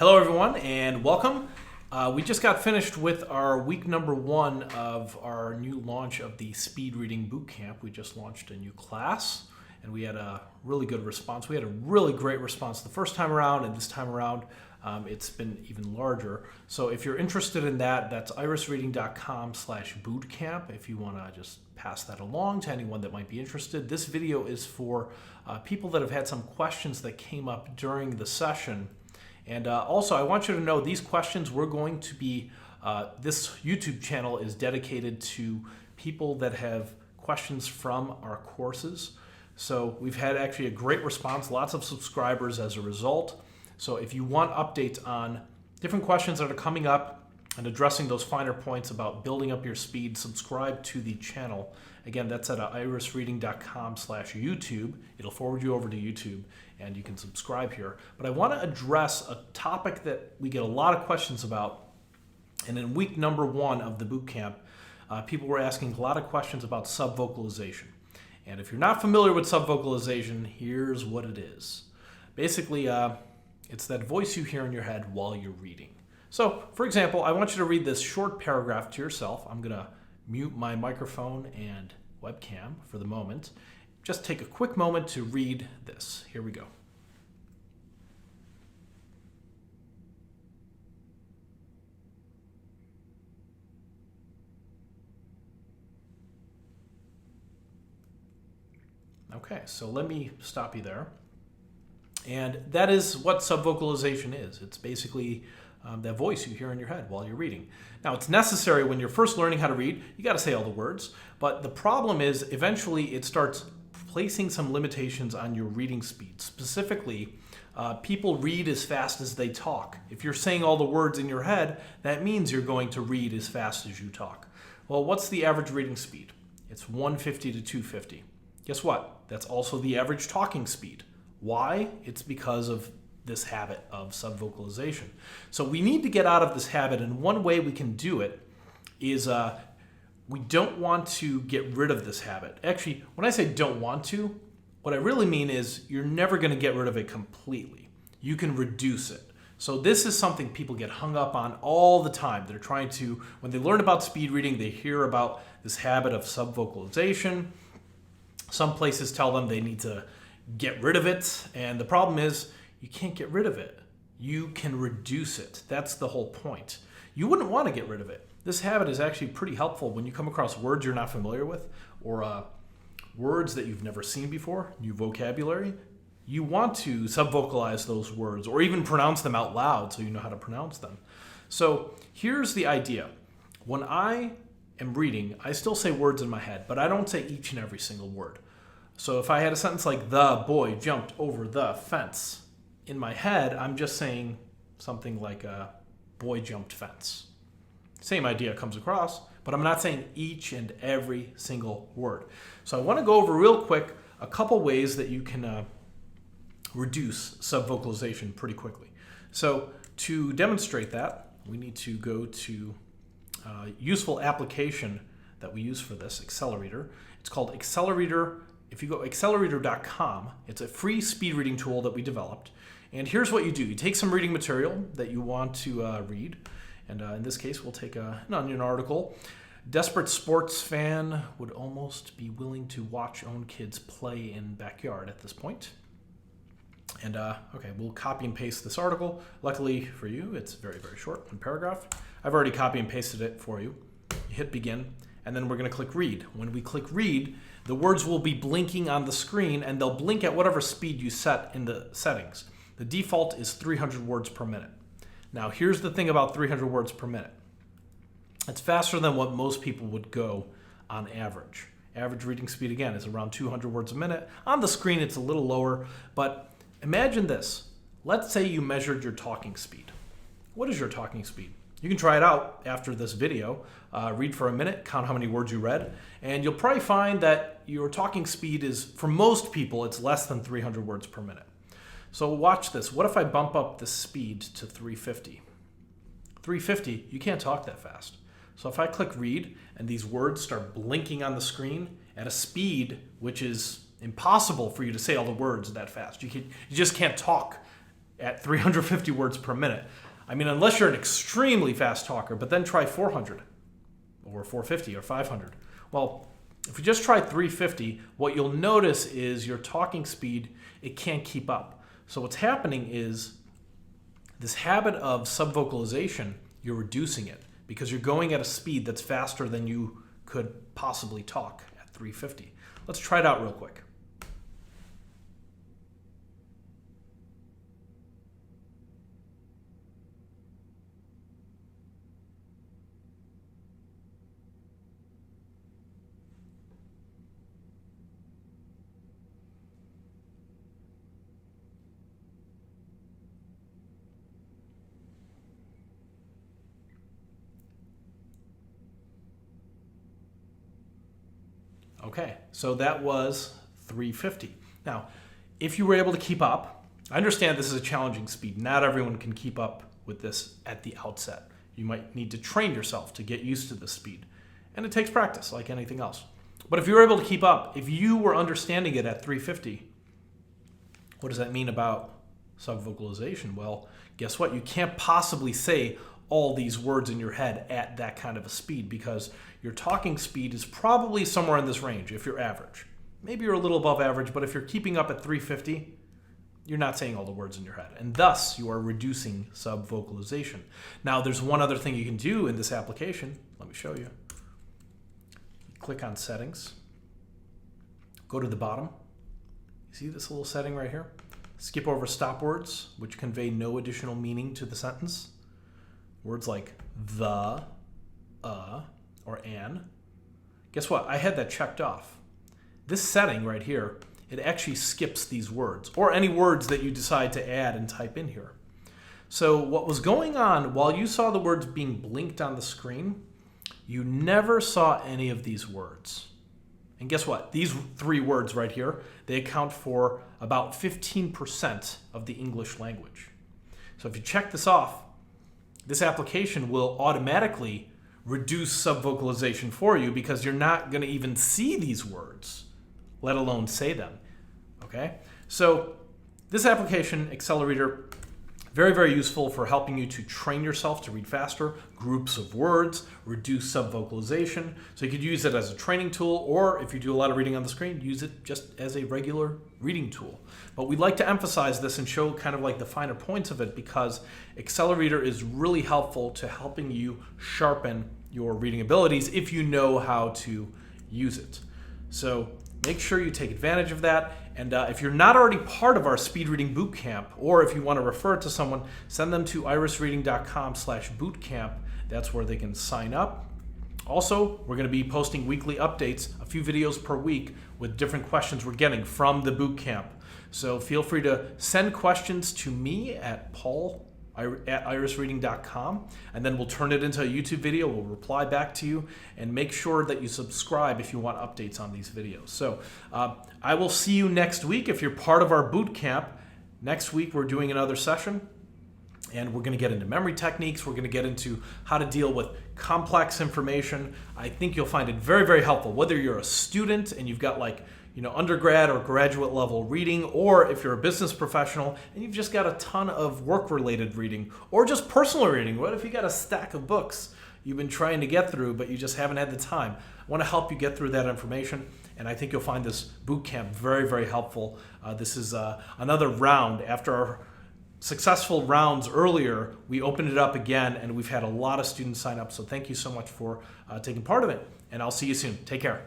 Hello everyone and welcome. We just got finished with our week number 1 of our new launch of the Speed Reading Bootcamp. We just launched a new class and we had a really good response. We had a really great response the first time around, and this time around it's been even larger. So if you're interested in that, that's irisreading.com/bootcamp if you want to just pass that along to anyone that might be interested. This video is for people that have had some questions that came up during the session. And also, I want you to know these questions we're going to be, this YouTube channel is dedicated to people that have questions from our courses. So we've had actually a great response, lots of subscribers as a result. So if you want updates on different questions that are coming up and addressing those finer points about building up your speed, subscribe to the channel. Again, that's at irisreading.com/YouTube. It'll forward you over to YouTube and you can subscribe here. But I want to address a topic that we get a lot of questions about. And in week number 1 of the bootcamp, people were asking a lot of questions about subvocalization. And if you're not familiar with subvocalization, here's what it is. Basically, it's that voice you hear in your head while you're reading. So, for example, I want you to read this short paragraph to yourself. I'm going to mute my microphone and webcam for the moment. Just take a quick moment to read this. Here we go. Okay, so let me stop you there. And that is what subvocalization is. It's basically that voice you hear in your head while you're reading. Now, it's necessary when you're first learning how to read. You got to say all the words. But the problem is eventually it starts placing some limitations on your reading speed. Specifically, people read as fast as they talk. If you're saying all the words in your head, that means you're going to read as fast as you talk. Well, what's the average reading speed? It's 150 to 250. Guess what? That's also the average talking speed. Why? It's because of this habit of subvocalization. So we need to get out of this habit, and one way we can do it is we don't want to get rid of this habit. Actually, when I say don't want to, what I really mean is you're never going to get rid of it completely. You can reduce it. So this is something people get hung up on all the time. They're trying to, when they learn about speed reading, they hear about this habit of subvocalization. Some places tell them they need to get rid of it, and the problem is you can't get rid of it. You can reduce it. That's the whole point. You wouldn't want to get rid of it. This habit is actually pretty helpful when you come across words you're not familiar with, or words that you've never seen before, new vocabulary. You want to subvocalize those words or even pronounce them out loud so you know how to pronounce them. So here's the idea. When I am reading, I still say words in my head, but I don't say each and every single word. So if I had a sentence like, the boy jumped over the fence, in my head, I'm just saying something like a boy jumped fence. Same idea comes across, but I'm not saying each and every single word. So I want to go over real quick a couple ways that you can reduce subvocalization pretty quickly. So to demonstrate that, we need to go to a useful application that we use for this, Accelerator. It's called Accelerator. If you go accelerator.com, it's a free speed reading tool that we developed. And here's what you do. You take some reading material that you want to read. And in this case, we'll take an Onion article. Desperate sports fan would almost be willing to watch own kids play in backyard at this point. And okay, we'll copy and paste this article. Luckily for you, it's very, very short, one paragraph. I've already copy and pasted it for you. You hit begin, and then we're going to click read. When we click read, the words will be blinking on the screen, and they'll blink at whatever speed you set in the settings. The default is 300 words per minute. Now, here's the thing about 300 words per minute. It's faster than what most people would go on average. Average reading speed, again, is around 200 words a minute. On the screen, it's a little lower, but imagine this. Let's say you measured your talking speed. What is your talking speed? You can try it out after this video. Read for a minute, count how many words you read, and you'll probably find that your talking speed is, for most people, it's less than 300 words per minute. So watch this. What if I bump up the speed to 350? 350, you can't talk that fast. So if I click read and these words start blinking on the screen at a speed which is impossible for you to say all the words that fast. You just can't talk at 350 words per minute. I mean, unless you're an extremely fast talker, but then try 400 or 450 or 500. Well, if you just try 350, what you'll notice is your talking speed, it can't keep up. So what's happening is this habit of subvocalization, you're reducing it because you're going at a speed that's faster than you could possibly talk at 350. Let's try it out real quick. Okay, so that was 350. Now, if you were able to keep up, I understand this is a challenging speed. Not everyone can keep up with this at the outset. You might need to train yourself to get used to this speed. And it takes practice, like anything else. But if you were able to keep up, if you were understanding it at 350, what does that mean about subvocalization? Well, guess what? You can't possibly say all these words in your head at that kind of a speed because your talking speed is probably somewhere in this range if you're average. Maybe you're a little above average, but if you're keeping up at 350, you're not saying all the words in your head. And thus, you are reducing subvocalization. Now, there's one other thing you can do in this application. Let me show you. Click on Settings. Go to the bottom. You see this little setting right here? Skip over stop words, which convey no additional meaning to the sentence. Words like the, or an. Guess what? I had that checked off. This setting right here, it actually skips these words, or any words that you decide to add and type in here. So what was going on while you saw the words being blinked on the screen, you never saw any of these words. And guess what? These three words right here, they account for about 15% of the English language. So if you check this off, this application will automatically reduce subvocalization for you because you're not going to even see these words, let alone say them. Okay? So this application, Accelerator, very, very useful for helping you to train yourself to read faster, groups of words, reduce subvocalization. So you could use it as a training tool, or if you do a lot of reading on the screen, use it just as a regular reading tool. But we'd like to emphasize this and show kind of like the finer points of it because Accelerator is really helpful to helping you sharpen your reading abilities if you know how to use it. So make sure you take advantage of that. And if you're not already part of our speed reading bootcamp, or if you want to refer it to someone, send them to irisreading.com/bootcamp. That's where they can sign up. Also, we're going to be posting weekly updates, a few videos per week with different questions we're getting from the bootcamp. So feel free to send questions to me at paul@irisreading.com, and then we'll turn it into a YouTube video. We'll reply back to you, and make sure that you subscribe if you want updates on these videos. So I will see you next week if you're part of our boot camp. Next week we're doing another session, and we're going to get into memory techniques. We're going to get into how to deal with complex information. I think you'll find it very, very helpful, whether you're a student and you've got undergrad or graduate level reading, or if you're a business professional and you've just got a ton of work-related reading, or just personal reading. What if you got a stack of books you've been trying to get through, but you just haven't had the time? I want to help you get through that information, and I think you'll find this boot camp very, very helpful. This is another round. After our successful rounds earlier, we opened it up again, and we've had a lot of students sign up, so thank you so much for taking part of it, and I'll see you soon. Take care.